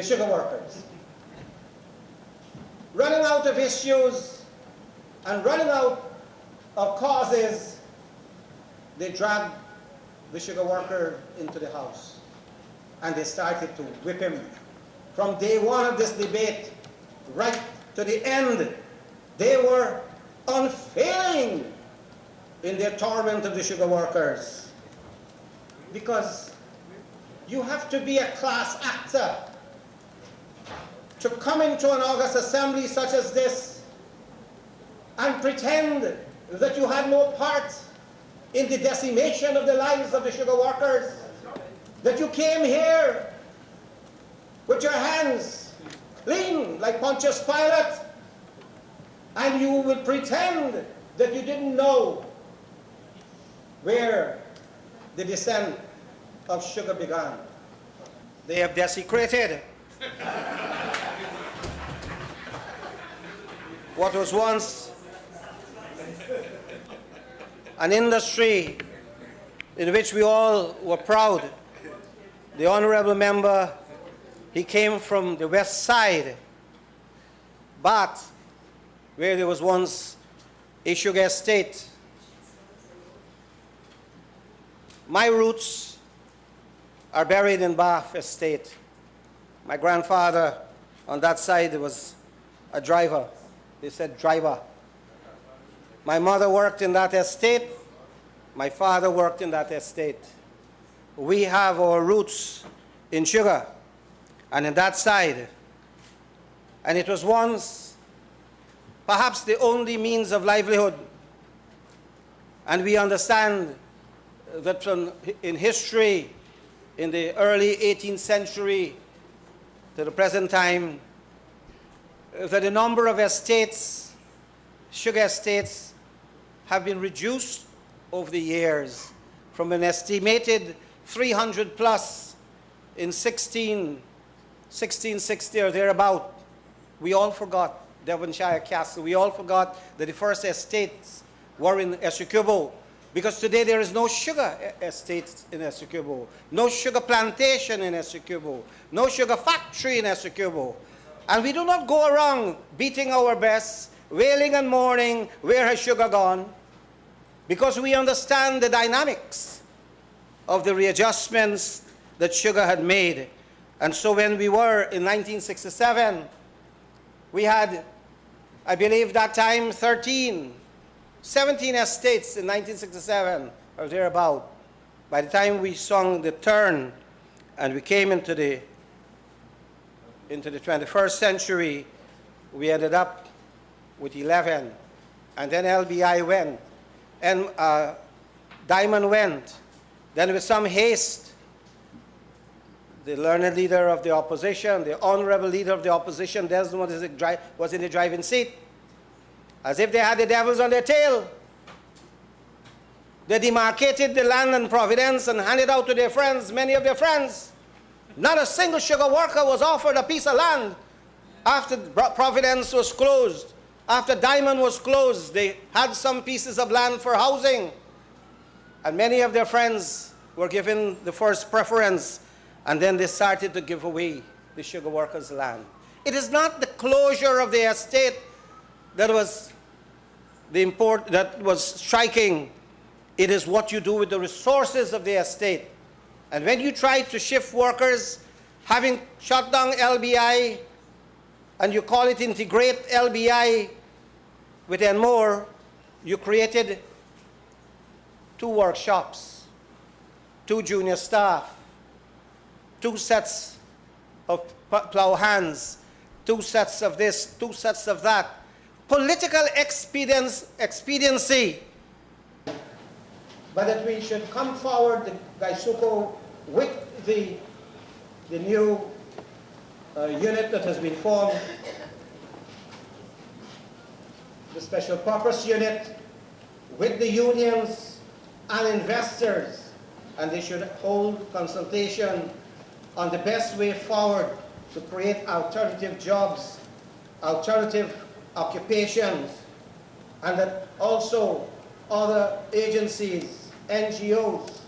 the sugar workers. Running out of issues and running out of causes, they dragged the sugar worker into the house and they started to whip him. From day one of this debate right to the end, they were unfailing in their torment of the sugar workers. Because you have to be a class actor to come into an August assembly such as this and pretend that you had no part in the decimation of the lives of the sugar workers, that you came here with your hands clean like Pontius Pilate, and you will pretend that you didn't know where the descent of sugar began. They have desecrated what was once an industry in which we all were proud. The honorable member, he came from the west side, Bath, where there was once a sugar estate. My roots are buried in Bath Estate. My grandfather on that side was a driver. They said driver. My mother worked in that estate. My father worked in that estate. We have our roots in sugar and in that side. And it was once perhaps the only means of livelihood. And we understand that in history, in the early 18th century to the present time, that the number of estates, sugar estates, have been reduced over the years from an estimated 300 plus in 1660 or thereabout. We all forgot Devonshire Castle. We all forgot that the first estates were in Essequibo, because today there is no sugar estate in Essequibo, no sugar plantation in Essequibo, no sugar factory in Essequibo. And we do not go around beating our breasts, wailing and mourning, where has sugar gone? Because we understand the dynamics of the readjustments that sugar had made. And so when we were in 1967, we had, I believe that time, 17 estates in 1967 or thereabout. By the time we sung the turn and we came into the 21st century, we ended up with 11. And then LBI went, and Diamond went. Then with some haste, the learned leader of the opposition, the honorable leader of the opposition, Desmond was in the driving seat, as if they had the devils on their tail. They demarcated the land in Providence and handed out to their friends, many of their friends. Not a single sugar worker was offered a piece of land after Providence was closed. After Diamond was closed, they had some pieces of land for housing. And many of their friends were given the first preference, and then they started to give away the sugar workers' land. It is not the closure of the estate that was striking. It is what you do with the resources of the estate. And when you try to shift workers, having shut down LBI, and you call it integrate LBI with Enmore, you created 2 workshops, 2 junior staff, 2 sets of plow hands, 2 sets of this, 2 sets of that. Political expediency. But that we should come forward, the Gaisuko, with the new unit that has been formed, the special purpose unit, with the unions and investors, and they should hold consultation on the best way forward to create alternative jobs, alternative occupations, and that also other agencies, NGOs,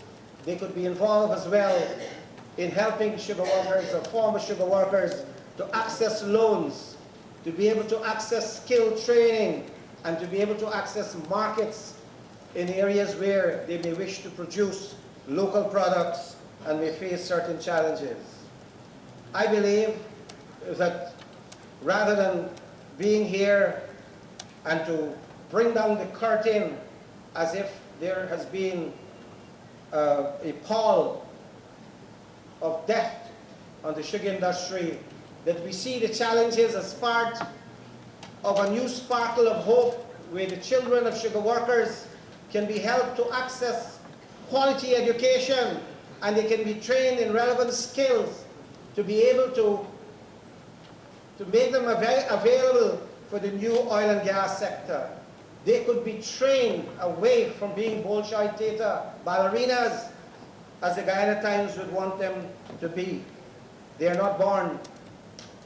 they could be involved as well in helping sugar workers or former sugar workers to access loans, to be able to access skill training, and to be able to access markets in areas where they may wish to produce local products and may face certain challenges. I believe that rather than being here and to bring down the curtain as if there has been a pall of death on the sugar industry, that we see the challenges as part of a new sparkle of hope where the children of sugar workers can be helped to access quality education and they can be trained in relevant skills to be able to make them available for the new oil and gas sector. They could be trained away from being Bolshoi theater ballerinas, as the Guyana Times would want them to be. They are not born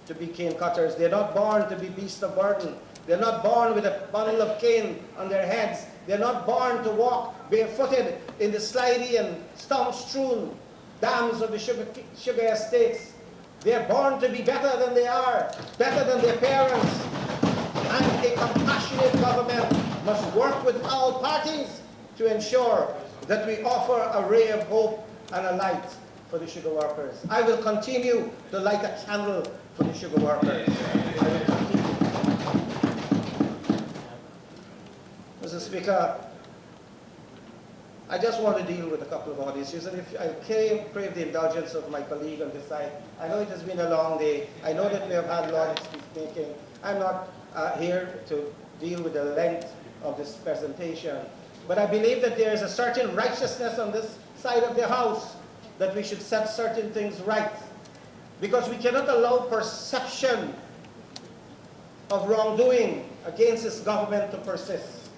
to be cane cutters. They're not born to be beasts of burden. They're not born with a bundle of cane on their heads. They're not born to walk barefooted in the slidey and stump-strewn dams of the sugar estates. They're born to be better than they are, better than their parents. And a compassionate government must work with all parties to ensure that we offer a ray of hope and a light for the sugar workers. I will continue to light a candle for the sugar workers. I will continue. Mr. Speaker, I just want to deal with a couple of odd issues, and if I crave the indulgence of my colleague on this side. I know it has been a long day. I know that we have had long speaking. I'm not here to deal with the length of this presentation, but I believe that there is a certain righteousness on this side of the House that we should set certain things right, because we cannot allow perception of wrongdoing against this government to persist.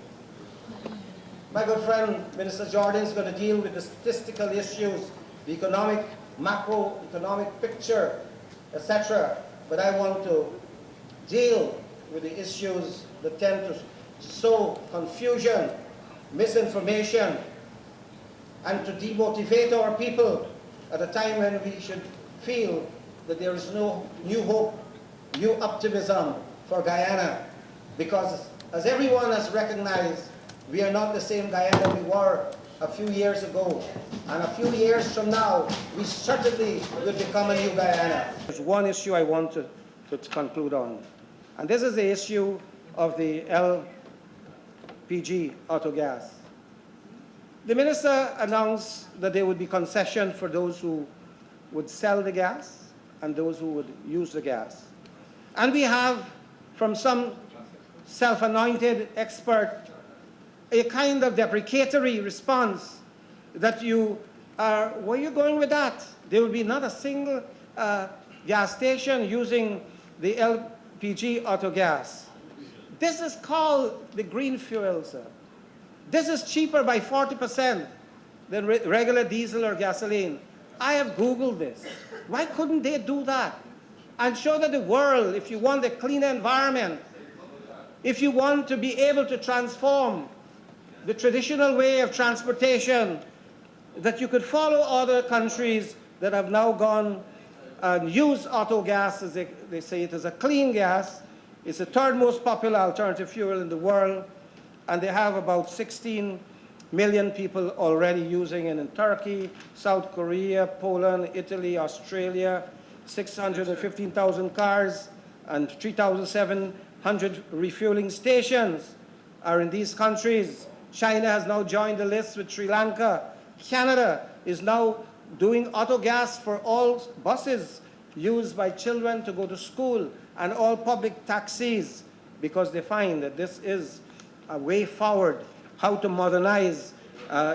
My good friend, Minister Jordan, is going to deal with the statistical issues, the economic, macroeconomic picture, etc. But I want to deal with the issues that tend to sow confusion, misinformation, and to demotivate our people at a time when we should feel that there is no new hope, new optimism for Guyana. Because as everyone has recognized, we are not the same Guyana we were a few years ago. And a few years from now, we certainly will become a new Guyana. There's one issue I want to conclude on. And this is the issue of the LPG autogas. The minister announced that there would be concession for those who would sell the gas and those who would use the gas. And we have, from some self-anointed expert, a kind of deprecatory response that you are, where are you going with that? There will be not a single gas station using the LPG autogas. This is called the green fuel, sir. This is cheaper by 40% than regular diesel or gasoline. I have Googled this. Why couldn't they do that? And show that the world, if you want a cleaner environment, if you want to be able to transform the traditional way of transportation, that you could follow other countries that have now gone and used auto gas, as they say it is a clean gas. It's the third most popular alternative fuel in the world, and they have about 16 million people already using it in Turkey, South Korea, Poland, Italy, Australia, 615,000 cars and 3,700 refueling stations are in these countries. China has now joined the list with Sri Lanka. Canada is now doing autogas for all buses used by children to go to school and all public taxis, because they find that this is a way forward, how to modernize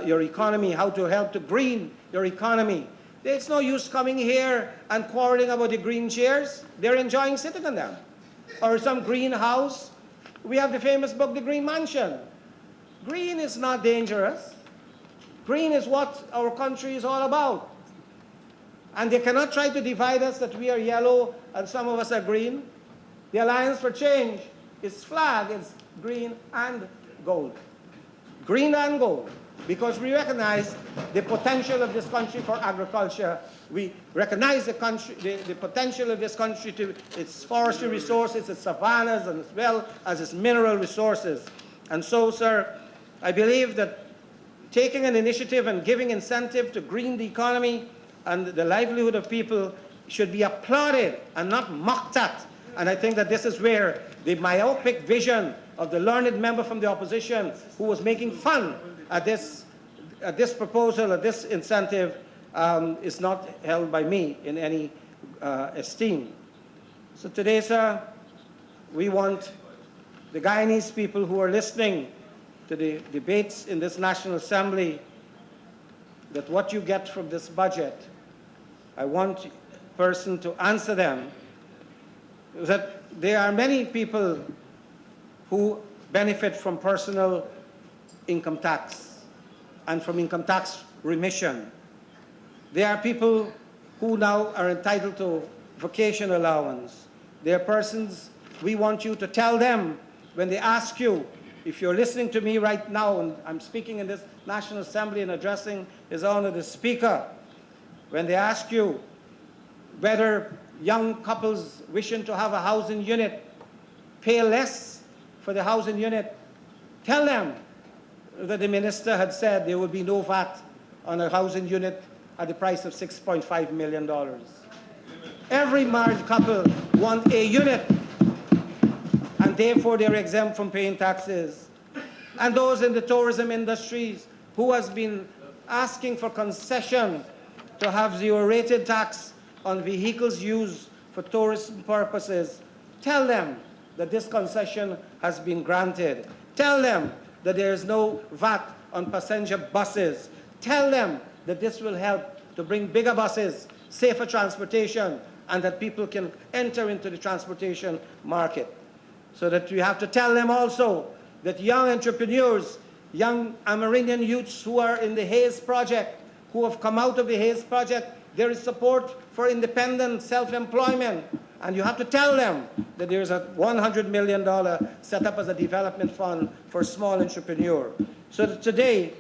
your economy, how to help to green your economy. It's no use coming here and quarreling about the green chairs. They're enjoying sitting on them. Or some green house. We have the famous book, The Green Mansion. Green is not dangerous. Green is what our country is all about. And they cannot try to divide us that we are yellow and some of us are green. The Alliance for Change, its flag is green and gold. Green and gold. because we recognize the potential of this country for agriculture. We recognize the potential of this country to its forestry resources, its savannas, and as well as its mineral resources. And so, sir, I believe that taking an initiative and giving incentive to green the economy and the livelihood of people should be applauded and not mocked at. And I think that this is where the myopic vision of the learned member from the opposition who was making fun at this proposal, at this incentive, is not held by me in any esteem. So today, sir, we want the Guyanese people who are listening to the debates in this National Assembly that what you get from this budget, I want a person to answer them that there are many people who benefit from personal income tax and from income tax remission. There are people who now are entitled to vacation allowance. There are persons, we want you to tell them when they ask you, if you're listening to me right now, and I'm speaking in this National Assembly and addressing His Honor the Speaker, when they ask you whether young couples wishing to have a housing unit pay less for the housing unit, tell them that the minister had said there would be no VAT on a housing unit at the price of $6.5 million. Every married couple want a unit, and therefore they're exempt from paying taxes. And those in the tourism industries who has been asking for concession to have zero-rated tax on vehicles used for tourism purposes, tell them that this concession has been granted. Tell them that there is no VAT on passenger buses. Tell them that this will help to bring bigger buses, safer transportation, and that people can enter into the transportation market. So that we have to tell them also that young entrepreneurs, young Amerindian youths who are in the Hayes Project, who have come out of the Hayes Project, there is support for independent self-employment. And you have to tell them that there is a $100 million set up as a development fund for small entrepreneurs. So that today,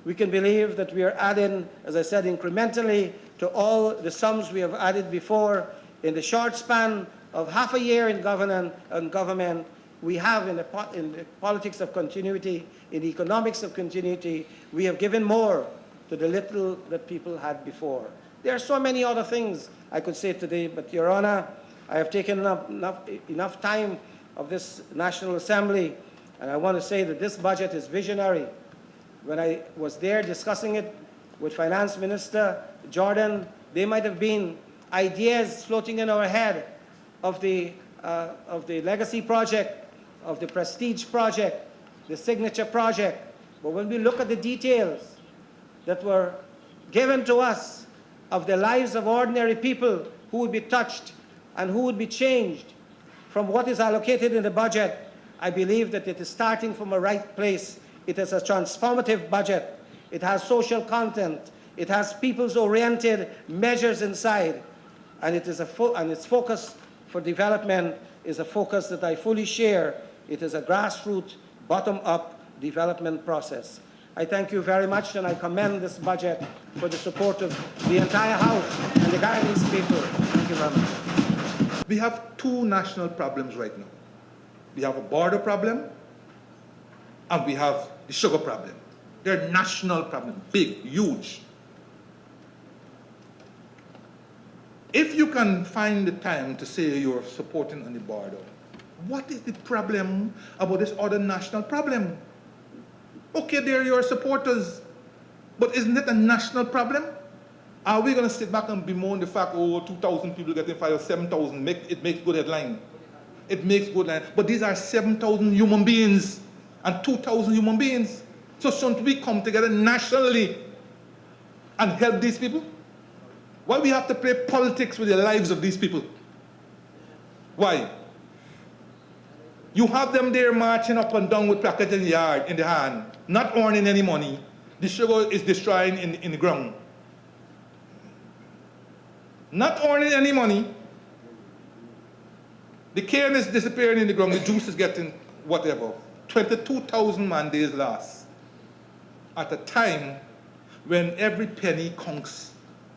we can believe that we are adding, as I said, incrementally to all the sums we have added before. In the short span of half a year in government, we have in the politics of continuity, in the economics of continuity, we have given more to the little that people had before. There are so many other things I could say today, but Your Honor, I have taken enough time of this National Assembly, and I want to say that this budget is visionary. When I was there discussing it with Finance Minister Jordan, there might have been ideas floating in our head of the Legacy Project, of the Prestige Project, the Signature Project. But when we look at the details that were given to us of the lives of ordinary people who would be touched and who would be changed from what is allocated in the budget, I believe that it is starting from a right place. It is a transformative budget. It has social content. It has people's-oriented measures inside. And it is and its focus for development is a focus that I fully share. It is a grassroots, bottom-up development process. I thank you very much, and I commend this budget for the support of the entire House and the Guyanese people. Thank you very much. We have two national problems right now. We have a border problem, and we have the sugar problem. They're national problems, big, huge. If you can find the time to say you're supporting on the border, what is the problem about this other national problem? Okay, they're your supporters, but isn't it a national problem? Are we going to sit back and bemoan the fact, oh, 2,000 people getting fired, 7,000, it makes good headline. It makes good line. But these are 7,000 human beings and 2,000 human beings. So shouldn't we come together nationally and help these people? Why we have to play politics with the lives of these people? Why? You have them there marching up and down with placards in the yard, in the hand, not earning any money. The sugar is destroying in the ground. Not earning any money. The cane is disappearing in the ground, the juice is getting whatever. 22,000 man days last. at a time when every penny counts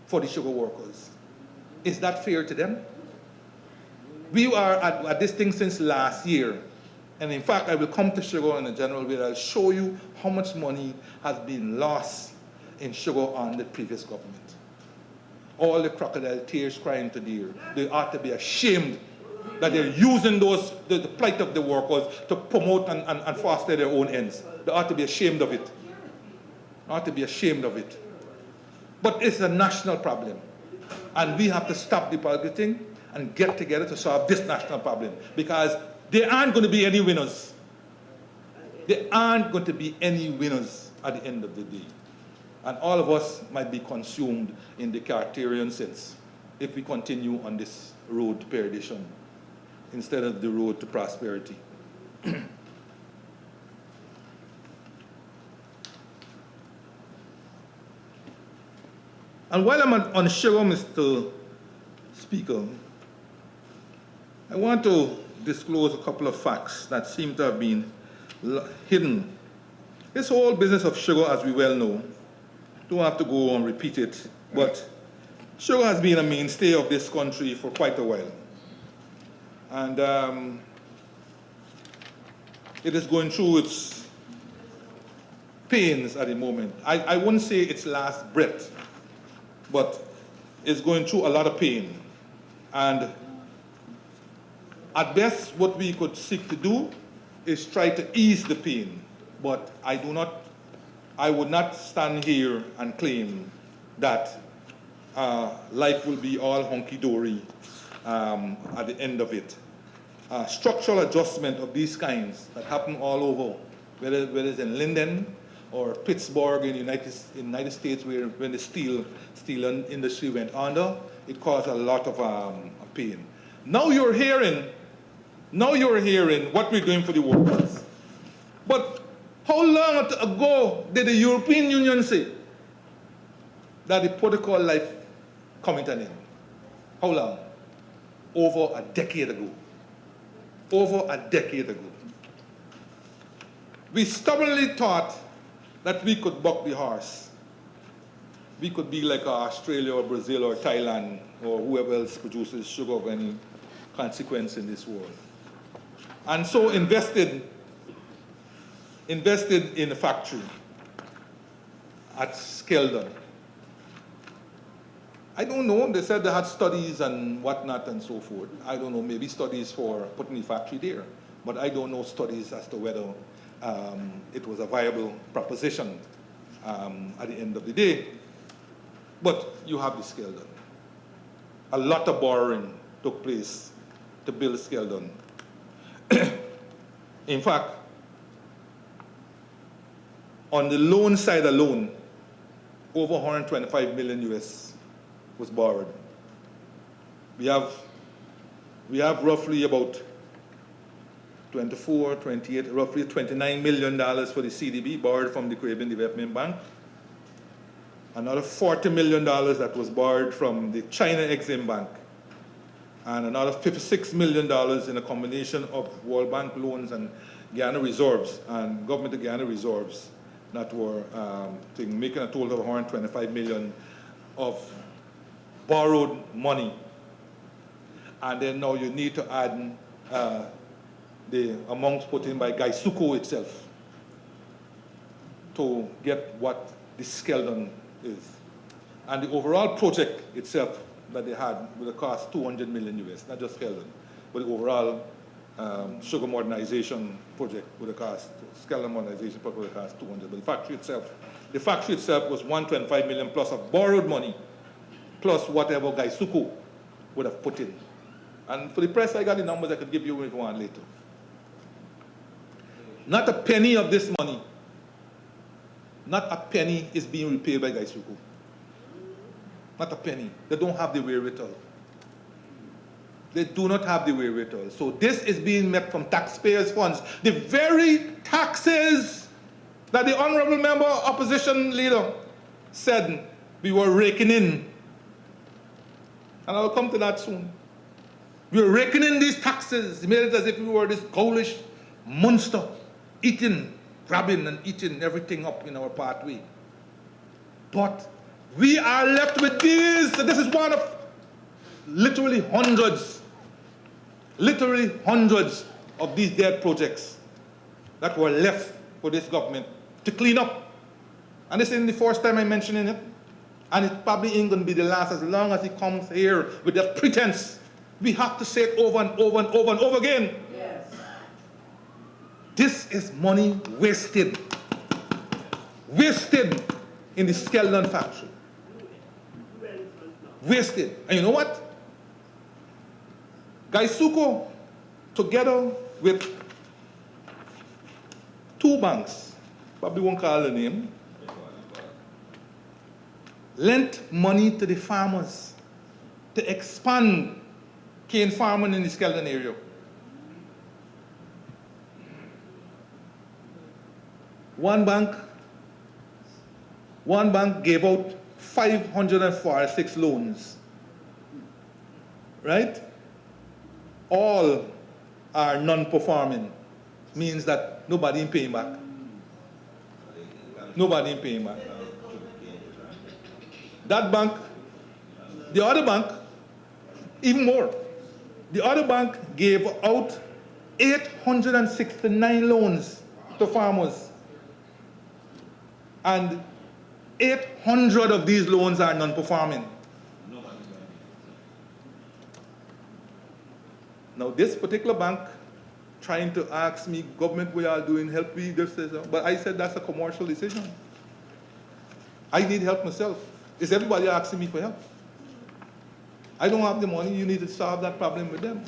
for the sugar workers. Is that fair to them? We are at this thing since last year. And in fact, I will come to sugar in a general way. I'll show you how much money has been lost in sugar on the previous government. All the crocodile tears crying to deer. They ought to be ashamed that they're using the plight of the workers to promote and foster their own ends. They ought to be ashamed of it. They ought to be ashamed of it. But it's a national problem. And we have to stop the politics and get together to solve this national problem. Because there aren't going to be any winners. There aren't going to be any winners at the end of the day. And all of us might be consumed in the Cartesian sense if we continue on this road to perdition instead of the road to prosperity. And while I'm on sugar, Mr. Speaker, I want to disclose a couple of facts that seem to have been hidden. This whole business of sugar, as we well know, don't have to go and repeat it, but sugar has been a mainstay of this country for quite a while. And it is going through its pains at the moment. I wouldn't say its last breath, but it's going through a lot of pain. And at best, what we could seek to do is try to ease the pain. But I would not stand here and claim that life will be all hunky-dory at the end of it. Structural adjustment of these kinds that happen all over, whether it's in Linden or Pittsburgh in the United States, where when the steel industry went under, it caused a lot of pain. Now you're hearing what we're doing for the workers. But how long ago did the European Union say that the protocol life coming to an end? How long? Over a decade ago. Over a decade ago. We stubbornly thought that we could buck the horse. We could be like Australia or Brazil or Thailand or whoever else produces sugar of any consequence in this world. And so invested in a factory at Skeldon. I don't know, they said they had studies and whatnot and so forth. I don't know, maybe studies for putting the factory there. But I don't know studies as to whether it was a viable proposition at the end of the day. But you have the Skeldon. A lot of borrowing took place to build Skeldon. In fact, on the loan side alone, over 125 million US was borrowed. We have roughly about 24, 28, roughly $29 million for the CDB borrowed from the Caribbean Development Bank. Another $40 million that was borrowed from the China Exim Bank. And another $56 million in a combination of World Bank loans and Guyana reserves and government of Guyana reserves that were making a total of 125 million of borrowed money. And then now you need to add the amounts put in by Gaisuko itself to get what the Skeldon is. And the overall project itself that they had would have cost 200 million US, not just Skeldon, but the overall sugar modernization project would have cost, Skeldon modernization project would have cost 200. But the factory itself was 125 million plus of borrowed money, plus whatever Gaisuko would have put in. And for the press, I got the numbers I could give you if you want later. Not a penny of this money, not a penny is being repaid by Gaisuko. Not a penny. They don't have the wherewithal. They do not have the wherewithal. So this is being met from taxpayers' funds. The very taxes that the honorable member, opposition leader, said we were raking in. And I'll come to that soon. We were raking in these taxes. He made it as if we were this ghoulish monster eating grabbing and eating everything up in our pathway. But we are left with these. This is one of literally hundreds of these dead projects that were left for this government to clean up. And this isn't the first time I'm mentioning it. And it probably ain't going to be the last as long as he comes here with that pretense. We have to say it over and over and over and over again. Yes. This is money wasted. Wasted in the skeleton factory. Wasted. And you know what? Gaisuko, together with two banks, probably won't call the name, lent money to the farmers to expand cane farming in the skeleton area. One bank gave out 546 loans, right? All are non-performing, means that nobody ain't paying back. Nobody ain't paying back. That bank, the other bank, even more. The other bank gave out 869 loans to farmers. And 800 of these loans are non-performing. Now this particular bank trying to ask me, government, we are doing, help me, this is, but I said that's a commercial decision. I need help myself. Is everybody asking me for help? I don't have the money, you need to solve that problem with them.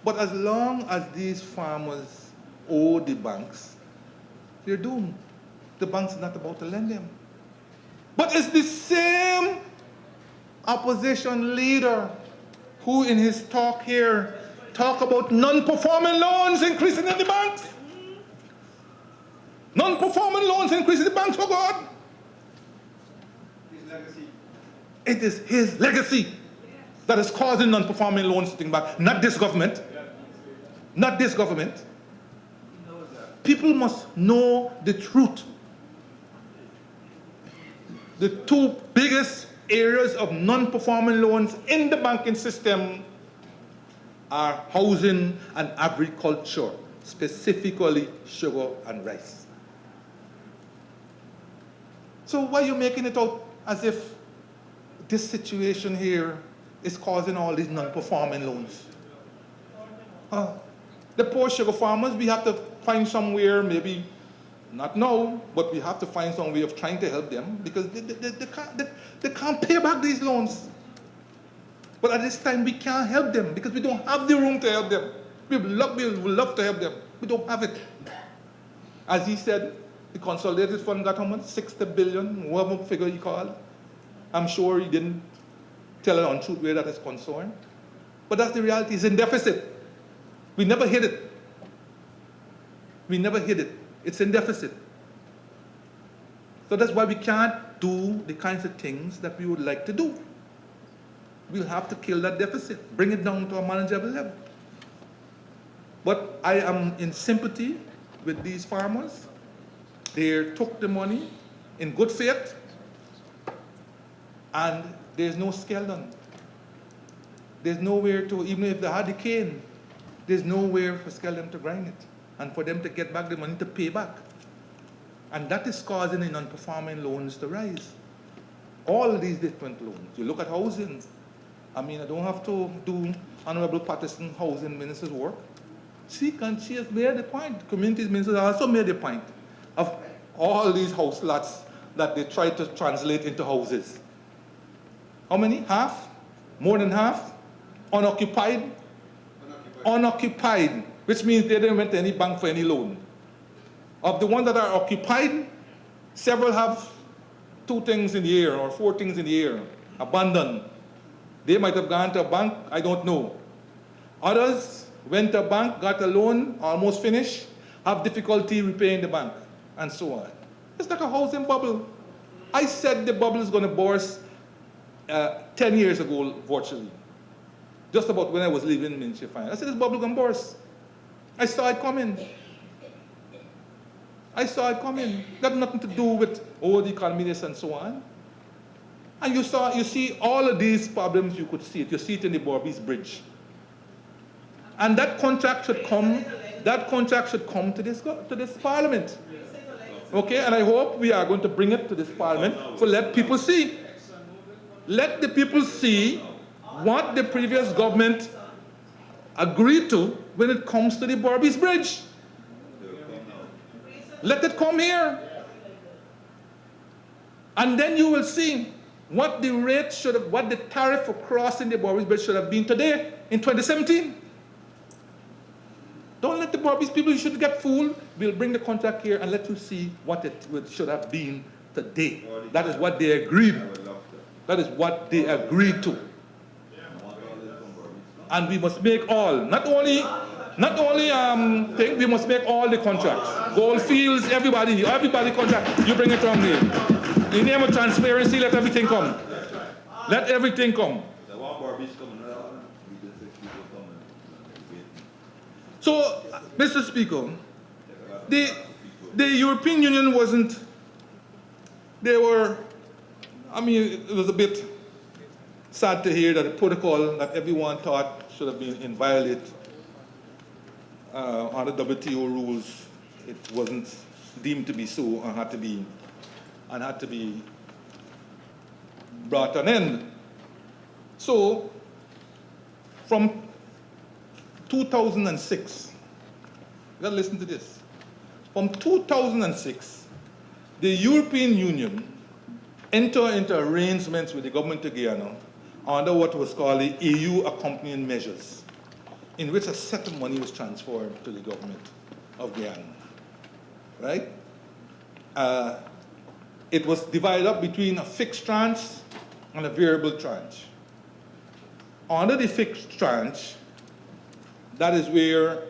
But as long as these farmers owe the banks, they're doomed. The bank's not about to lend them. But it's the same opposition leader who in his talk here talk about non-performing loans increasing in the banks. Non-performing loans increasing in the banks, for God. His legacy. It is his legacy that is causing non-performing loans to think back. Not this government. Not this government. People must know the truth. The two biggest areas of non-performing loans in the banking system are housing and agriculture, specifically sugar and rice. So why are you making it out as if this situation here is causing all these non-performing loans? The poor sugar farmers, we have to find somewhere, maybe not now, but we have to find some way of trying to help them because they can't pay back these loans. But at this time, we can't help them because we don't have the room to help them. We would love to help them. We don't have it. As he said, the Consolidated Fund got how much? 60 billion, whatever figure he called. I'm sure he didn't tell an untruth where that is concerned. But that's the reality. It's in deficit. We never hit it. We never hit it. It's in deficit. So that's why we can't do the kinds of things that we would like to do. We'll have to kill that deficit, bring it down to a manageable level. But I am in sympathy with these farmers. They took the money in good faith, and there's no scale done. There's nowhere to, even if they had the cane, there's nowhere for scale them to grind it, and for them to get back the money to pay back. And that is causing the non-performing loans to rise. All of these different loans. You look at housing. I mean, I don't have to do Honorable Patterson Housing Minister's work. She has made the point. Communities Minister also made the point of all these house lots that they try to translate into houses. How many? Half? More than half? Unoccupied? Unoccupied, which means they didn't went to any bank for any loan. Of the ones that are occupied, several have 2 things in the air or 4 things in the air, abandoned. They might have gone to a bank, I don't know. Others went to a bank, got a loan, almost finished, have difficulty repaying the bank, and so on. It's like a housing bubble. I said the bubble is going to burst 10 years ago, virtually. Just about when I was leaving Ministry of Finance. I said this bubble is going to burst. I saw it coming. I saw it coming. Got nothing to do with, oh, the economy this and so on. And you see all of these problems, you could see it. You see it in the Borbies Bridge. And that contract should come to this parliament. Okay, and I hope we are going to bring it to this parliament to let people see. Let the people see what the previous government agreed to when it comes to the Borbies Bridge. Let it come here. And then you will see what the rate should have, what the tariff for crossing the Borbies Bridge should have been today in 2017. Don't let the Borbies people, you should get fooled. We'll bring the contract here and let you see what it should have been today. That is what they agreed. That is what they agreed to. And we must make all, not only we must make all the contracts. Goldfields, everybody contract. You bring it on here. In the name of transparency, let everything come. Let everything come. So, Mr. Speaker, the European Union wasn't, it was a bit sad to hear that the protocol that everyone thought should have been inviolate under WTO rules, it wasn't deemed to be so and had to be brought to an end. So, from 2006, you gotta listen to this. From 2006, the European Union entered into arrangements with the government of Guyana under what was called the EU accompanying measures, in which a set of money was transferred to the government of Guyana, right? It was divided up between a fixed tranche and a variable tranche. Under the fixed tranche, that is where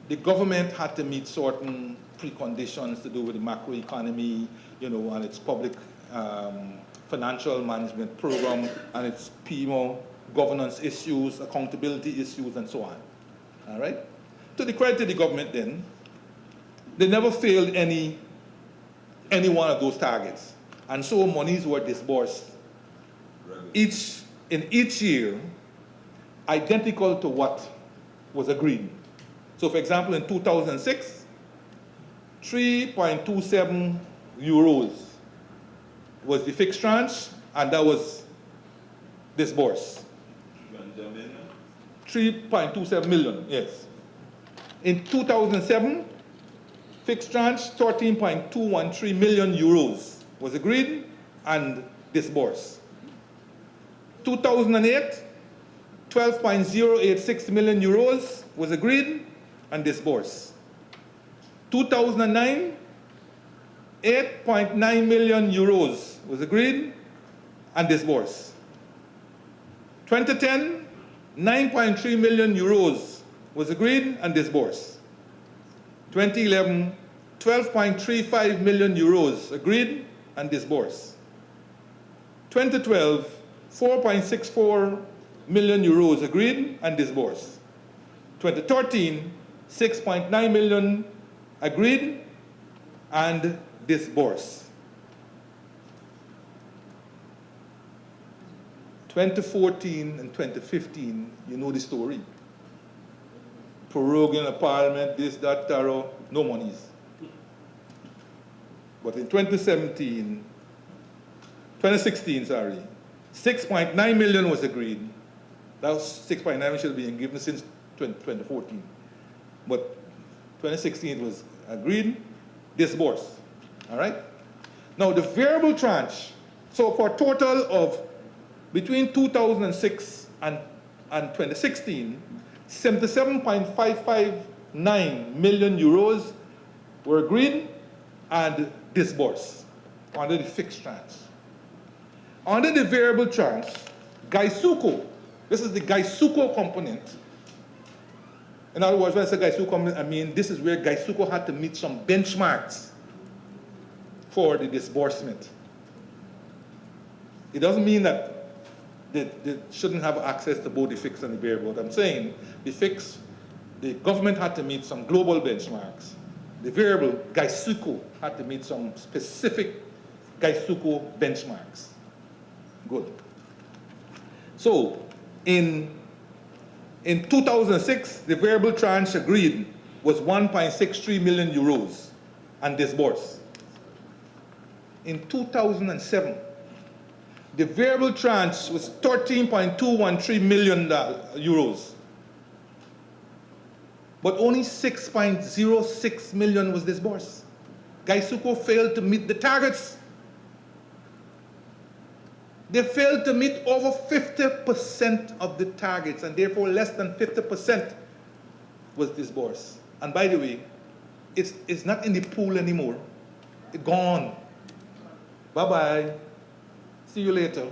the government had to meet certain preconditions to do with the macroeconomy, and its public financial management program and its PMO governance issues, accountability issues, and so on. All right? To the credit of the government then, they never failed any one of those targets. And so monies were disbursed in each year identical to what was agreed. So for example, in 2006, 3.27 euros was the fixed tranche, and that was disbursed. 3.27 million, yes. In 2007, fixed tranche, 13.213 million euros was agreed and disbursed. 2008, 12.086 million euros was agreed and disbursed. 2009, 8.9 million euros was agreed and disbursed. 2010, 9.3 million euros was agreed and disbursed. 2011, 12.35 million euros agreed and disbursed. 2012, 4.64 million euros agreed and disbursed. 2013, 6.9 million agreed and disbursed. 2014 and 2015, you know the story. Proroguing the parliament, this, that, tarot, no monies. But in 2016, 6.9 million was agreed. That was 6.9 million should have been given since 2014. But 2016 was agreed, disbursed. All right? Now the variable tranche, so for a total of between 2006 and 2016, 77.559 million euros were agreed and disbursed under the fixed tranche. Under the variable tranche, Gaisuco, this is the Gaisuco component. In other words, when I say Gaisuco component, I mean this is where Gaisuco had to meet some benchmarks for the disbursement. It doesn't mean that they shouldn't have access to both the fixed and the variable. What I'm saying, the fixed, the government had to meet some global benchmarks. the variable Gaisuko had to meet some specific Gaisuko benchmarks. Good. So in 2006, the variable tranche agreed was 1.63 million euros and disbursed. In 2007, the variable tranche was 13.213 million euros, but only 6.06 million was disbursed. Gaisuko failed to meet the targets. They failed to meet over 50% of the targets, and therefore less than 50% was disbursed. And by the way, it's not in the pool anymore. It's gone. Bye-bye. See you later.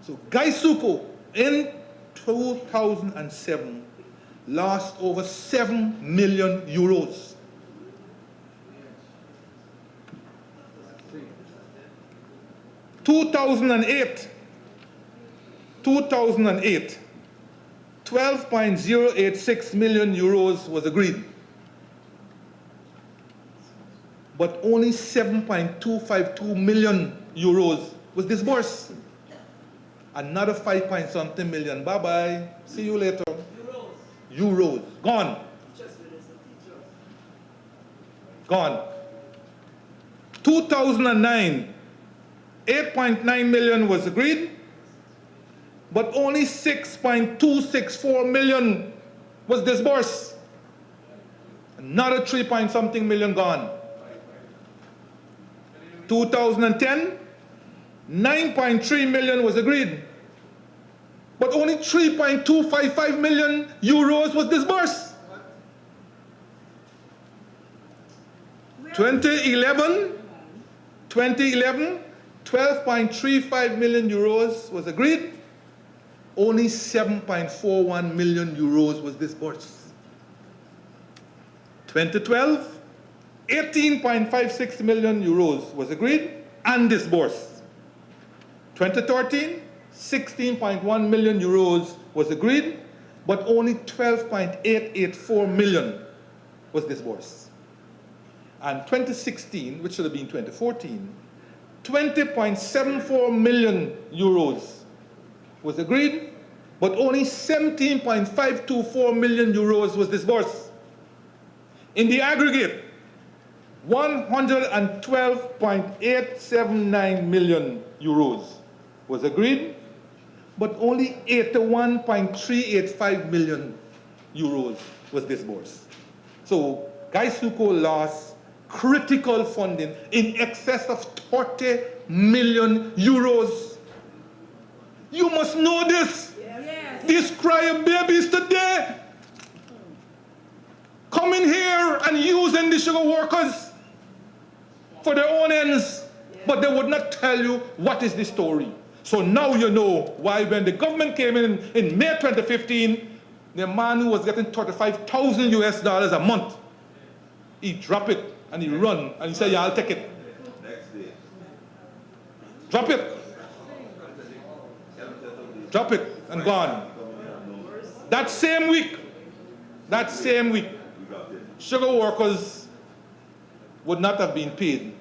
So Gaisuko in 2007 lost over 7 million euros. In 2008, 12.086 million euros was agreed, but only 7.252 million euros was disbursed. Another 5 point something million, bye-bye, see you later. Euros, gone. Gone. 2009, 8.9 million was agreed, but only 6.264 million was disbursed. Another 3 point something million gone. 2010, 9.3 million was agreed, but only 3.255 million euros was disbursed. 2011, 12.35 million euros was agreed, only 7.41 million euros was disbursed. 2012, 18.56 million euros was agreed and disbursed. 2013, 16.1 million euros was agreed, but only 12.884 million was disbursed. And 2016, which should have been 2014, 20.74 million euros was agreed, but only 17.524 million euros was disbursed. In the aggregate, 112.879 million euros was agreed, but only 81.385 million euros was disbursed. So Gaisuko lost critical funding in excess of 30 million euros. You must know this. Yes. These crybabies today coming here and using the sugar workers for their own ends, but they would not tell you what is the story. So now you know why when the government came in May 2015, the man who was getting $35,000 US a month, he dropped it and he run and he said, yeah, I'll take it. Drop it. Drop it and gone. That same week, sugar workers would not have been paid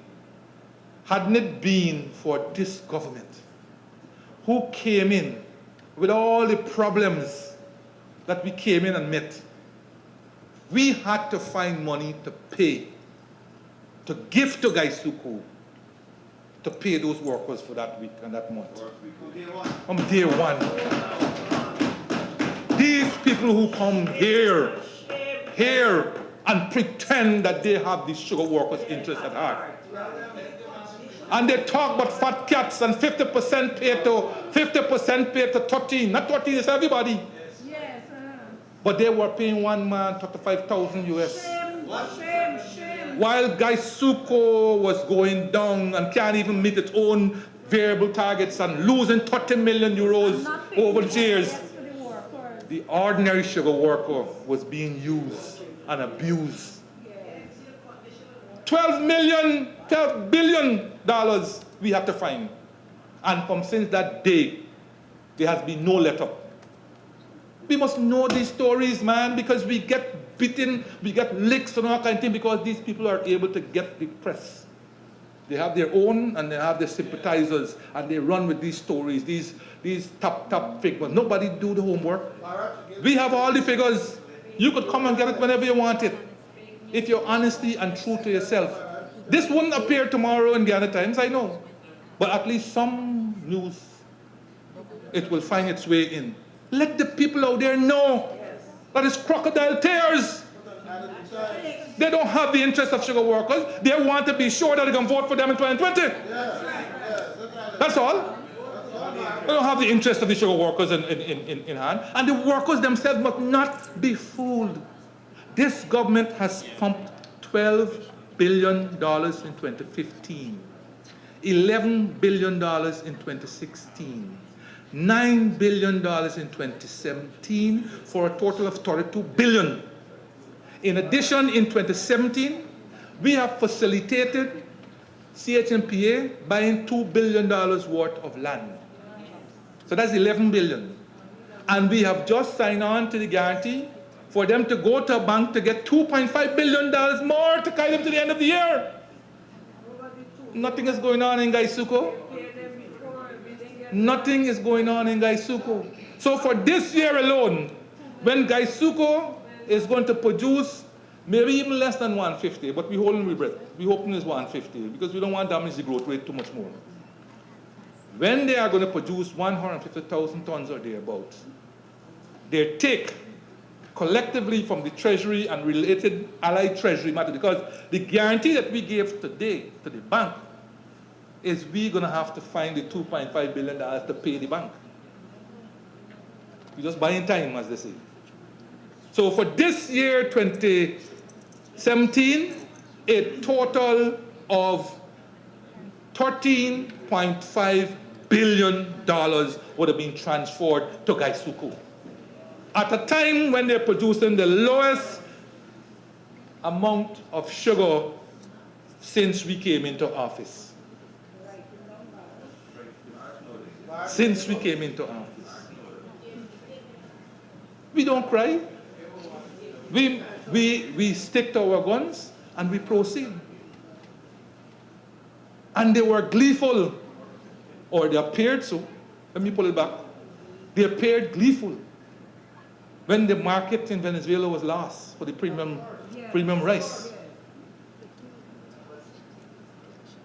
hadn't it been for this government who came in with all the problems that we came in and met. We had to find money to pay, to give to Gaisuko, to pay those workers for that week and that month. From day one. These people who come here and pretend that they have the sugar workers' interest at heart. And they talk about fat cats and 50% pay to 13. Not 13, it's everybody. Yes, But they were paying one man 35,000 US. Shame. While Gaisuko was going down and can't even meet its own variable targets and losing 30 million euros over the years, the ordinary sugar worker was being used and abused. $12 billion we have to find. And from since that day, there has been no let up. We must know these stories, man, because we get beaten, we get licks and all kind of thing because these people are able to get the press. They have their own and they have their sympathizers and they run with these stories, these top figures. Nobody do the homework. We have all the figures. You could come and get it whenever you want it. If you're honestly and true to yourself. This wouldn't appear tomorrow in Ghana Times, I know. But at least some news, it will find its way in. Let the people out there know that it's crocodile tears. They don't have the interest of sugar workers. They want to be sure that they can vote for them in 2020. That's all. They don't have the interest of the sugar workers in hand. And the workers themselves must not be fooled. This government has pumped $12 billion in 2015, $11 billion in 2016, $9 billion in 2017, for a total of $32 billion. In addition, in 2017, we have facilitated CHMPA buying $2 billion worth of land. So that's $11 billion. And we have just signed on to the guarantee for them to go to a bank to get $2.5 billion more to carry them to the end of the year. Nothing is going on in Gaisuko. Nothing is going on in Gaisuko. So for this year alone, when Gaisuko is going to produce maybe even less than 150, but we're holding our breath. We're hoping it's 150 because we don't want to damage the growth rate too much more. When they are going to produce 150,000 tons or thereabouts, their take collectively from the Treasury and related allied Treasury matter, because the guarantee that we gave today to the bank is we're going to have to find the $2.5 billion to pay the bank. We're just buying time, as they say. So for this year, 2017, a total of $13.5 billion would have been transferred to Gaisuko. At a time when they're producing the lowest amount of sugar since we came into office. Since we came into office. We don't cry. We stick to our guns and we proceed. And they were gleeful, or they appeared so. Let me pull it back. They appeared gleeful when the market in Venezuela was lost for the premium rice.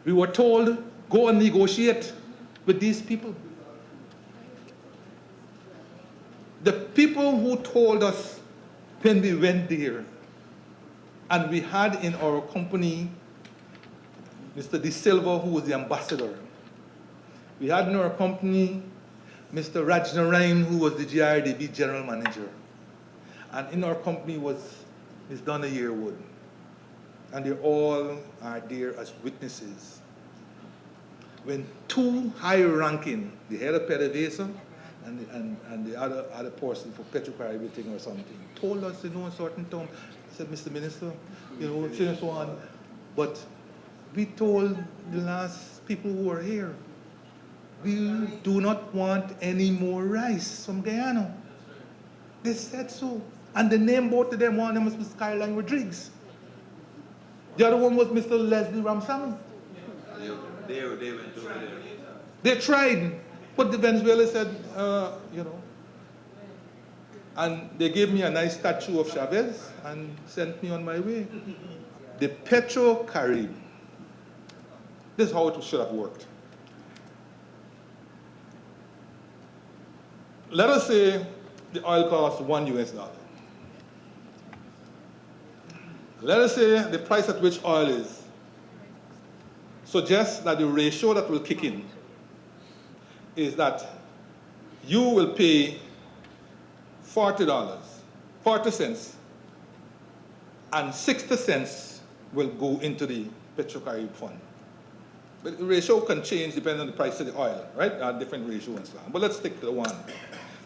We were told, go and negotiate with these people. The people who told us when we went there, and we had in our company Mr. De Silva, who was the ambassador. We had in our company Mr. Rajnarayan, who was the GRDB general manager. And in our company was Ms. Donna Yearwood. And they all are there as witnesses. When two high-ranking, the head of PDVSA and the other person for Petrocaribbean or something, told us, in a certain time, said, Mr. Minister, so on. But we told the last people who were here, we do not want any more rice from Guyana. They said so. And the name both of them, one of them was Mr. Skyline Rodriguez. The other one was Mr. Leslie Ramsamy. They went over there. They tried, but the Venezuela said, and they gave me a nice statue of Chavez and sent me on my way. The Petro-Carib. This is how it should have worked. Let us say the oil costs $1. Let us say the price at which oil is suggests that the ratio that will kick in is that you will pay $40, 40 cents, and 60 cents will go into the Petrocarib fund. But the ratio can change depending on the price of the oil, right? Different ratio and so on. But let's stick to the one.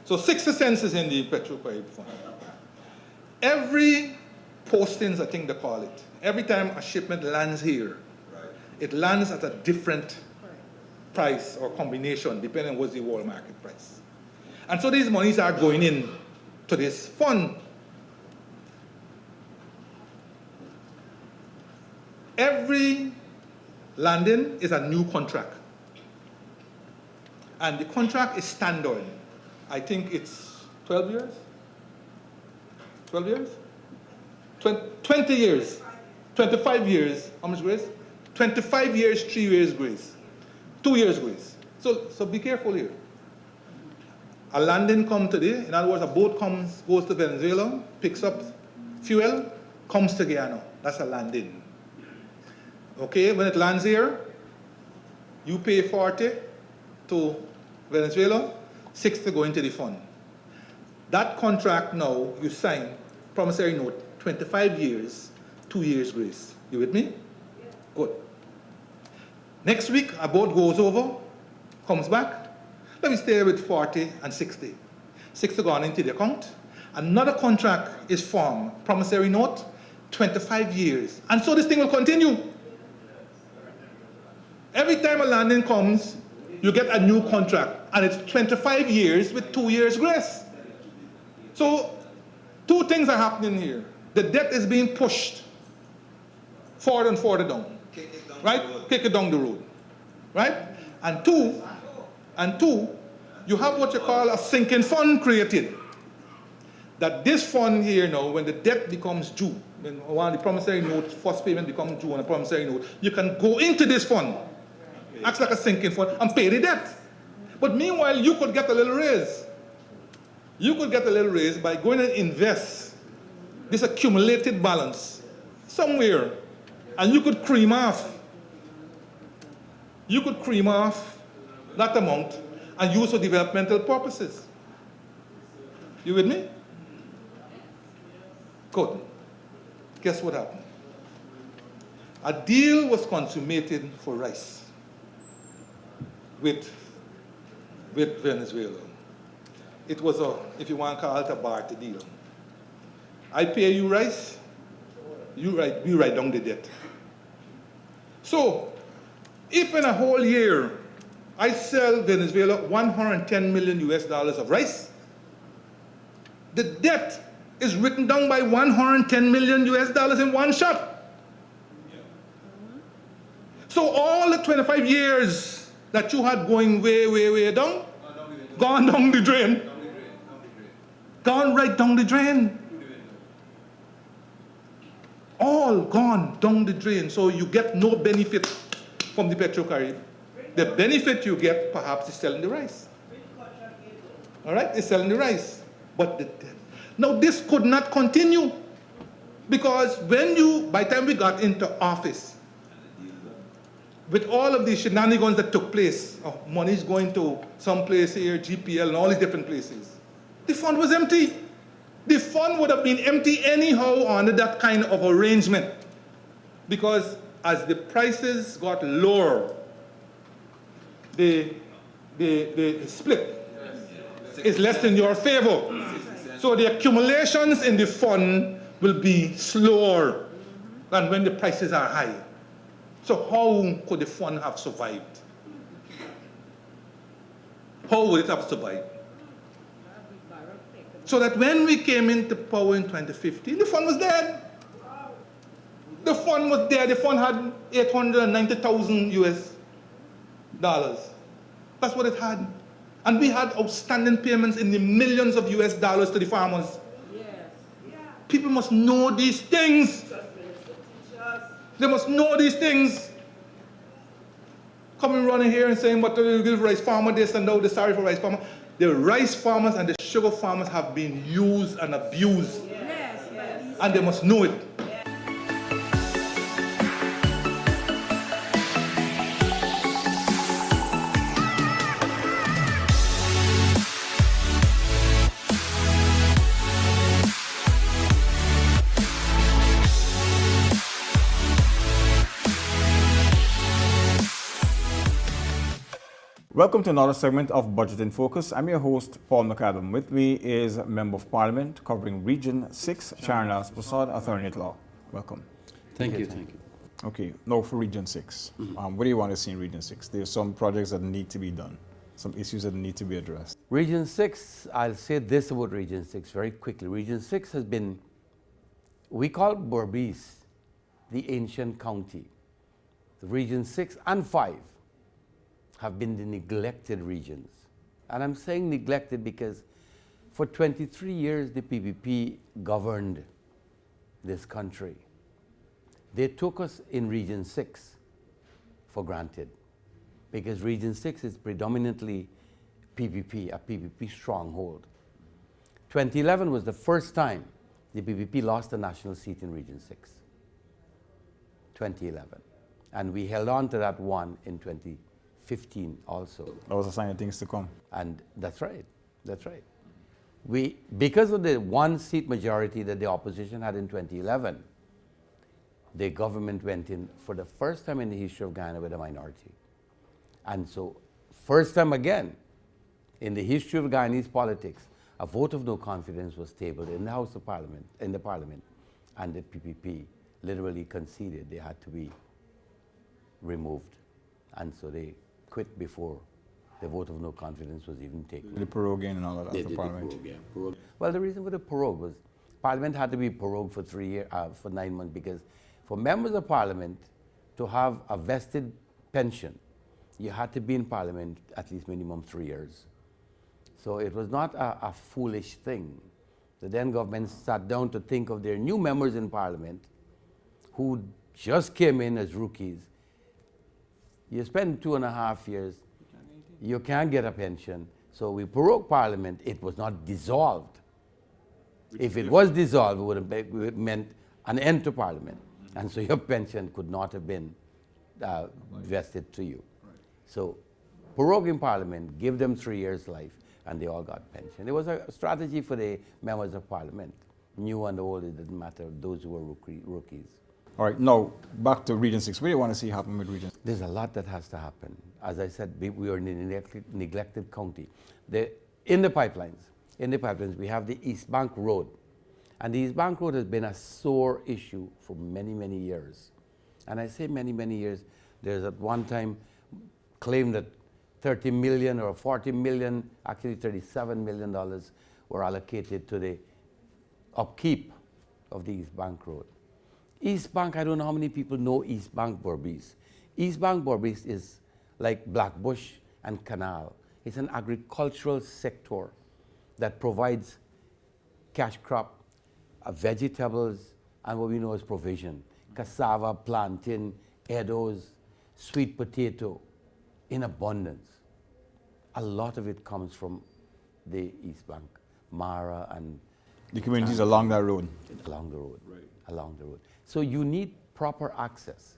So 60 cents is in the Petrocarib fund. Every postings, I think they call it, every time a shipment lands here, it lands at a different price or combination depending on what's the world market price. And so these monies are going in to this fund. Every landing is a new contract. And the contract is standard. I think it's 12 years? 12 years? 20 years. 25 years. How much grace? 25 years, 3 years grace. 2 years grace. So be careful here. A landing comes today. In other words, a boat goes to Venezuela, picks up fuel, comes to Guyana. That's a landing. Okay, when it lands here, you pay 40 to Venezuela, 60 go into the fund. That contract now, you sign, promissory note, 25 years, 2 years grace. You with me? Yeah. Good. Next week, a boat goes over, comes back. Let me stay with 40 and 60. 60 gone into the account. Another contract is formed, promissory note, 25 years. And so this thing will continue. Every time a landing comes, you get a new contract. And it's 25 years with 2 years grace. So, two things are happening here. The debt is being pushed forward and further down. Right? Kick it down the road. Right? And two, you have what you call a sinking fund created. That this fund here now, when the debt becomes due, when one of the promissory notes, first payment becomes due on a promissory note, you can go into this fund, acts like a sinking fund, and pay the debt. But meanwhile, you could get a little raise. You could get a little raise by going and invest this accumulated balance somewhere, and you could cream off. You could cream off that amount and use for developmental purposes. You with me? Good. Guess what happened? A deal was consummated for rice with Venezuela. It was a, if you want to call it a barter deal. I pay you rice, we write down the debt. So, if in a whole year I sell Venezuela 110 million US dollars of rice, the debt is written down by 110 million US dollars in one shot. So all the 25 years that you had going way down, gone down the drain. Gone right down the drain. All gone down the drain. So you get no benefit from the Petrocarib. The benefit you get perhaps is selling the rice. All right, is selling the rice. But the debt. Now this could not continue because by the time we got into office, with all of these shenanigans that took place, money's going to some place here, GPL and all these different places, the fund was empty. The fund would have been empty anyhow under that kind of arrangement. Because as the prices got lower, the split is less in your favor. So the accumulations in the fund will be slower than when the prices are high. So how could the fund have survived? How would it have survived? So that when we came into power in 2015, the fund was dead. The fund was dead. The fund had 890,000 US dollars. That's what it had. And we had outstanding payments in the millions of US dollars to the farmers. Yes. Yeah. People must know these things. They must know these things. Coming running here and saying, but we give rice farmer this and now they're sorry for rice farmer. The rice farmers and the sugar farmers have been used and abused. Yes, yes. And they must know it. Welcome to another segment of Budget in Focus. I'm your host, Paul McAdam. With me is Member of Parliament covering Region 6, Sharon Prasad, Attorney at Law. Welcome. Thank you. Okay, now for Region 6. What do you want to see in Region 6? There are some projects that need to be done, some issues that need to be addressed. Region 6, I'll say this about Region 6 very quickly. Region 6 has been, we call it Berbice. the ancient county. The region 6 and 5 have been the neglected regions. And I'm saying neglected because for 23 years the PPP governed this country. They took us in region 6 for granted because region 6 is predominantly PPP, a PPP stronghold. 2011 was the first time the PPP lost a national seat in region 6. 2011. And we held on to that one in 2015 also. That was a sign of things to come. And that's right, that's right. Because of the one seat majority that the opposition had in 2011, the government went in for the first time in the history of Guyana with a minority. And so, first time again in the history of Guyanese politics, a vote of no confidence was tabled in the House of Parliament, in the Parliament, and the PPP literally conceded they had to be removed. And so they quit before the vote of no confidence was even taken. The proroguing and all of that They for did the Parliament. prorogue, yeah. Prorogue. Well, the reason for the prorogue was Parliament had to be prorogued for 3 years, for 9 months, because for members of Parliament to have a vested pension, you had to be in Parliament at least minimum 3 years. So it was not a foolish thing. The then government sat down to think of their new members in Parliament who just came in as rookies. You spend 2.5 years, you can't get a pension. So we prorogued Parliament. It was not dissolved. If it was dissolved, it would have meant an end to Parliament. And so your pension could not have been vested to you. So proroguing Parliament, give them 3 years life, and they all got pension. It was a strategy for the members of Parliament. New and old, it didn't matter, those who were rookies. All right, now back to Region 6. What do you want to see happen with Region 6? There's a lot that has to happen. As I said, we are in a neglected county. In the pipelines, we have the East Bank Road. And the East Bank Road has been a sore issue for many, many years. And I say many, many years. There's at one time claimed that 30 million or 40 million, actually $37 million were allocated to the upkeep of the East Bank Road. East Bank, I don't know how many people know East Bank Berbice. East Bank Berbice is like Blackbush and Canal. It's an agricultural sector that provides cash crop, vegetables, and what we know as provision. Cassava, plantain, edos, sweet potato in abundance. A lot of it comes from the East Bank, Mara and The communities along that road. along the road. Right. Along the road. So you need proper access.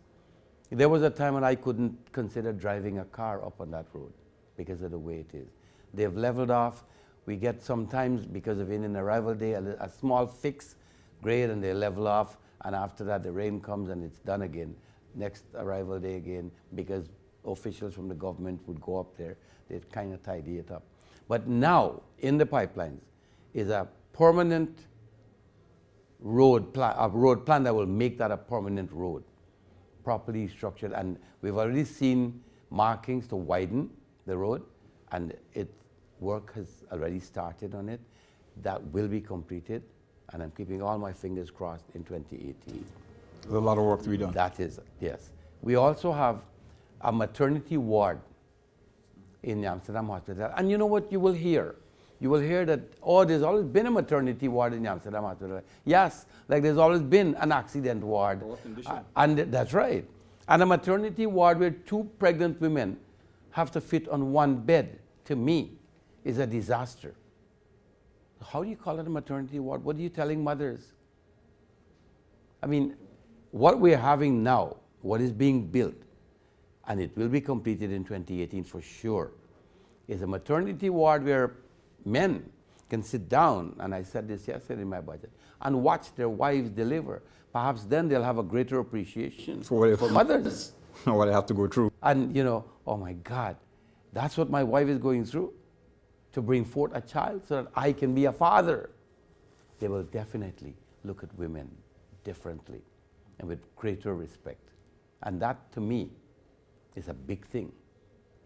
There was a time when I couldn't consider driving a car up on that road because of the way it is. They've leveled off. We get sometimes, because of in an arrival day, a small fix grade, and they level off, and after that the rain comes and it's done again. Next arrival day again, because officials from the government would go up there, they'd kind of tidy it up. But now, in the pipelines, is a permanent road plan that will make that a permanent road, properly structured. And we've already seen markings to widen the road, and work has already started on it. That will be completed, and I'm keeping all my fingers crossed in 2018. There's a lot of work to be done. That is, yes. We also have a maternity ward in the Amsterdam Hospital. And you know what you will hear? You will hear that, oh, there's always been a maternity ward in the Amsterdam Hospital. Yes, like there's always been an accident ward. And that's right. And a maternity ward where 2 pregnant women have to fit on one bed, to me, is a disaster. How do you call it a maternity ward? What are you telling mothers? I mean, what we're having now, what is being built, and it will be completed in 2018 for sure, is a maternity ward where men can sit down, and I said this yesterday in my budget, and watch their wives deliver. Perhaps then they'll have a greater appreciation for mothers. What they have to go through. And you know, oh my God, that's what my wife is going through, to bring forth a child so that I can be a father. They will definitely look at women differently and with greater respect. And that, to me, is a big thing.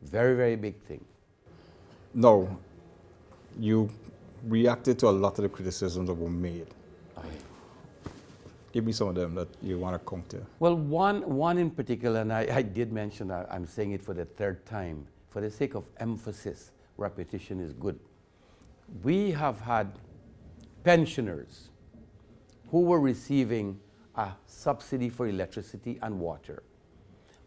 Very, very big thing. No, you reacted to a lot of the criticisms that were made. Give me some of them that you want to counter. Well, one in particular, and I did mention that, I'm saying it for the third time, for the sake of emphasis, repetition is good. We have had pensioners who were receiving a subsidy for electricity and water.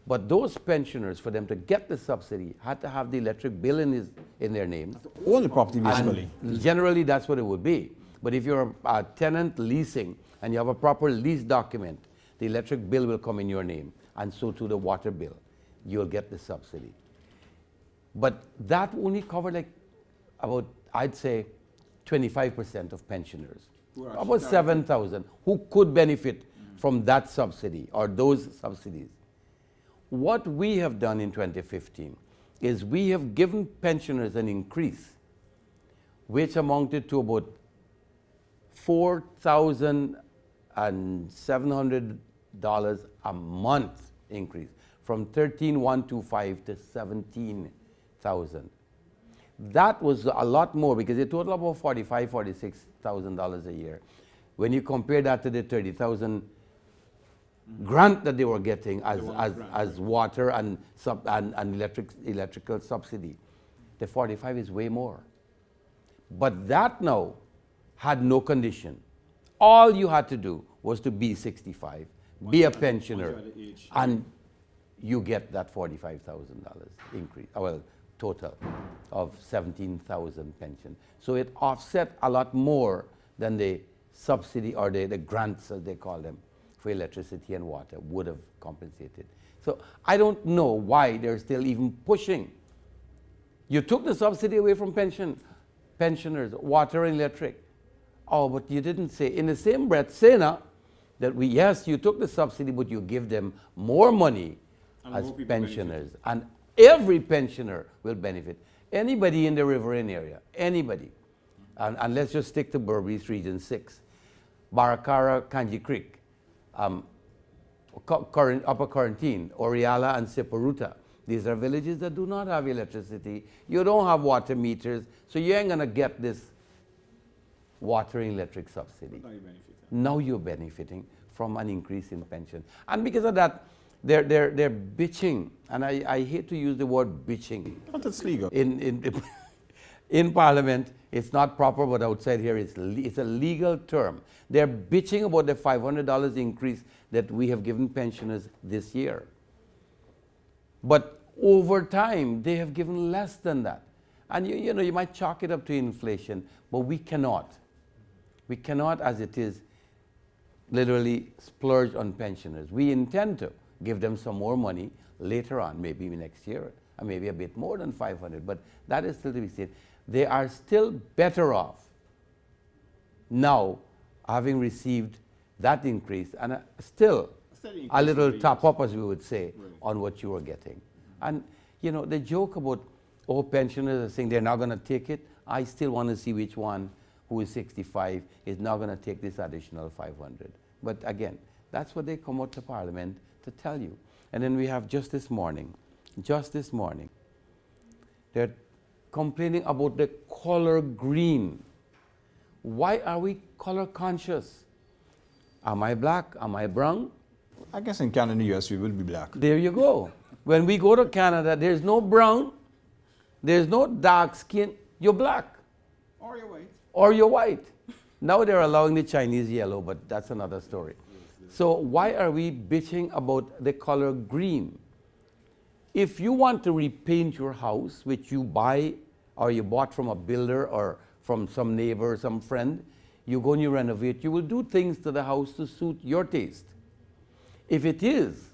But those pensioners, for them to get the subsidy, had to have the electric bill in their name. Own the property, basically. And generally, that's what it would be. But if you're a tenant leasing and you have a proper lease document, the electric bill will come in your name, and so too the water bill. You'll get the subsidy. But that only covered like about, I'd say, 25% of pensioners. About 7,000 who could benefit from that subsidy or those subsidies. What we have done in 2015 is we have given pensioners an increase which amounted to about $4,700 a month increase, from $13,125 to $17,000. That was a lot more because it totaled about $45,000, $46,000 a year. When you compare that to the $30,000 grant that they were getting as water and electrical subsidy, the 45 is way more. But that now had no condition. All you had to do was to be 65, be a pensioner, and you get that $45,000 increase, well, total of 17,000 pension. So it offset a lot more than the subsidy or the grants, as they call them, for electricity and water would have compensated. So I don't know why they're still even pushing. You took the subsidy away from pensioners, water and electric. Oh, but you didn't say, in the same breath, say now that yes, you took the subsidy, but you give them more money as pensioners. And every pensioner will benefit. Anybody in the riverine area, anybody. And let's just stick to Berbice Region 6. Baracara, Kanji Creek, Upper Quarantine, Oriala, and Siparuta. These are villages that do not have electricity. You don't have water meters, so you ain't gonna get this water and electric subsidy. Now you're benefiting from an increase in pension. And because of that, they're bitching, and I hate to use the word bitching. But it's legal. In Parliament, it's not proper, but outside here, it's a legal term. They're bitching about the $500 increase that we have given pensioners this year. But over time, they have given less than that. And you know, you might chalk it up to inflation, but we cannot. We cannot, as it is, literally splurge on pensioners. We intend to give them some more money later on, maybe next year, and maybe a bit more than 500, but that is still to be seen. They are still better off now, having received that increase, and still a little top up, as we would say, on what you were getting. And you know, the joke about, oh, pensioners are saying they're not going to take it, I still want to see which one who is 65 is not going to take this additional 500. But again, that's what they come out to Parliament to tell you. And then we have just this morning, they're complaining about the color green. Why are we color conscious? Am I black? Am I brown? I guess in Canada and the US, we will be black. There you go. When we go to Canada, there's no brown, there's no dark skin, you're black. Or you're white. Or you're white. Now they're allowing the Chinese yellow, but that's another story. So why are we bitching about the color green? If you want to repaint your house, which you buy or you bought from a builder or from some neighbor, some friend, you go and you renovate, you will do things to the house to suit your taste. If it is,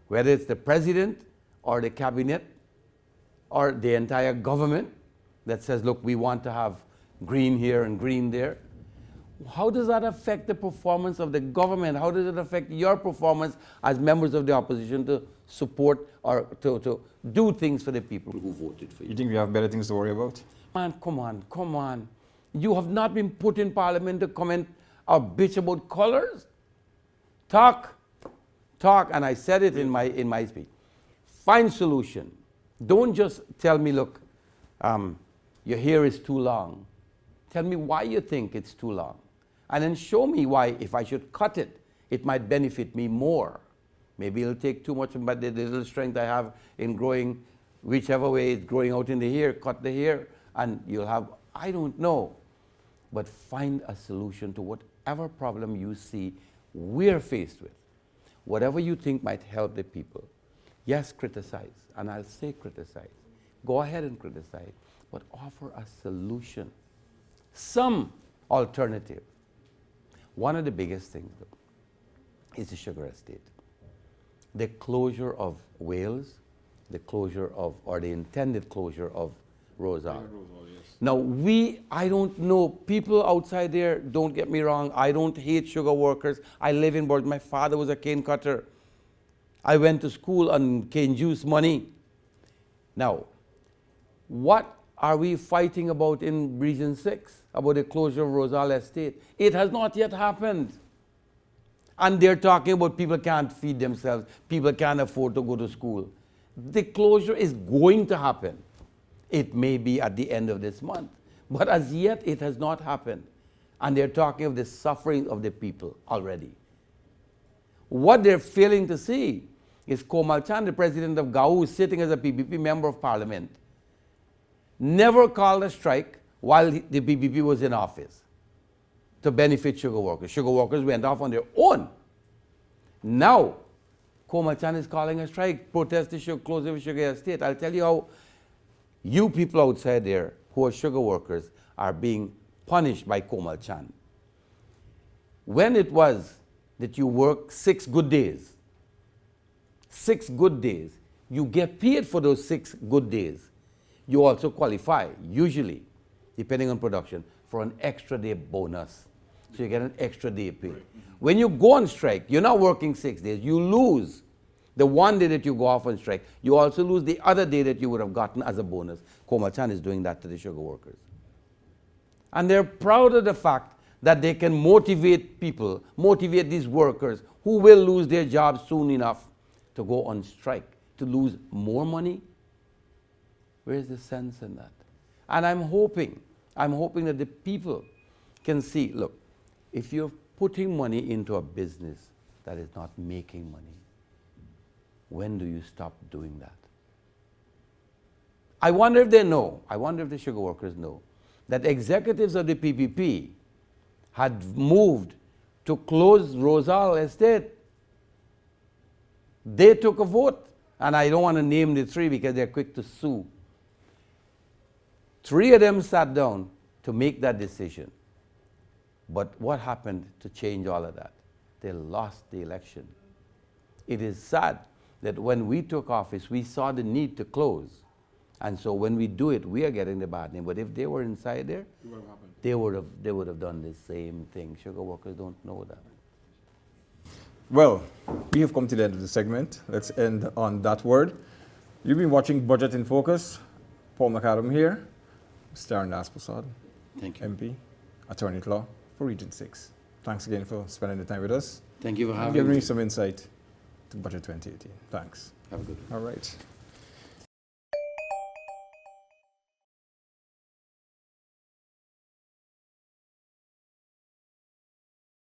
whether it's the president or the cabinet or the entire government that says, look, we want to have green here and green there, how does that affect the performance of the government? How does it affect your performance as members of the opposition to support or to do things for the people who voted for you? You think we have better things to worry about? Man, come on. You have not been put in Parliament to comment or bitch about colors? Talk, and I said it in my speech. Find solution. Don't just tell me, look, your hair is too long. Tell me why you think it's too long. And then show me why, if I should cut it, it might benefit me more. Maybe it'll take too much of the little strength I have in growing, whichever way it's growing out in the hair, cut the hair, and you'll have, I don't know. But find a solution to whatever problem you see we're faced with. Whatever you think might help the people. Yes, criticize, and I'll say criticize. Go ahead and criticize, but offer a solution, some alternative. One of the biggest things, though, is the sugar estate. The closure of Wales, the closure of, or the intended closure of Rosal. Now I don't know, people outside there, don't get me wrong, I don't hate sugar workers. I live in Board. My father was a cane cutter. I went to school on cane juice money. Now, what are we fighting about in Region 6? About the closure of Rosal Estate? It has not yet happened. And they're talking about people can't feed themselves, people can't afford to go to school. The closure is going to happen. It may be at the end of this month, but as yet it has not happened. And they're talking of the suffering of the people already. What they're failing to see is Komal Chan, the president of GAU, sitting as a PPP member of parliament, never called a strike while the PPP was in office to benefit sugar workers. Sugar workers went off on their own. Now, Komal Chan is calling a strike, protest the closure of sugar estate. I'll tell you how you people outside there who are sugar workers are being punished by Komal Chan. When it was that you work 6 good days, 6 good days, you get paid for those 6 good days. You also qualify, usually, depending on production, for an extra day bonus. So you get an extra day pay. When you go on strike, you're not working 6 days, you lose the 1 day that you go off on strike. You also lose the other day that you would have gotten as a bonus. Komal Chan is doing that to the sugar workers. And they're proud of the fact that they can motivate people, motivate these workers who will lose their jobs soon enough to go on strike, to lose more money. Where's the sense in that? And I'm hoping that the people can see, look, if you're putting money into a business that is not making money, when do you stop doing that? I wonder if they know, I wonder if the sugar workers know, that executives of the PPP had moved to close Rosal Estate. They took a vote, and I don't want to name the 3 because they're quick to sue. 3 of them sat down to make that decision. But what happened to change all of that? They lost the election. It is sad that when we took office, we saw the need to close. And so when we do it, we are getting the bad name. But if they were inside there, they would have done the same thing. Sugar workers don't know that. Well, we have come to the end of the segment. Let's end on that word. You've been watching Budget in Focus. Paul McAdam here. Mr. Aaron Prasad, Thank you. MP, Attorney at Law for Region 6. Thanks again for spending the time with us. Thank you for And having giving me. me some insight to Budget 2018. Thanks. Have a good one. All right.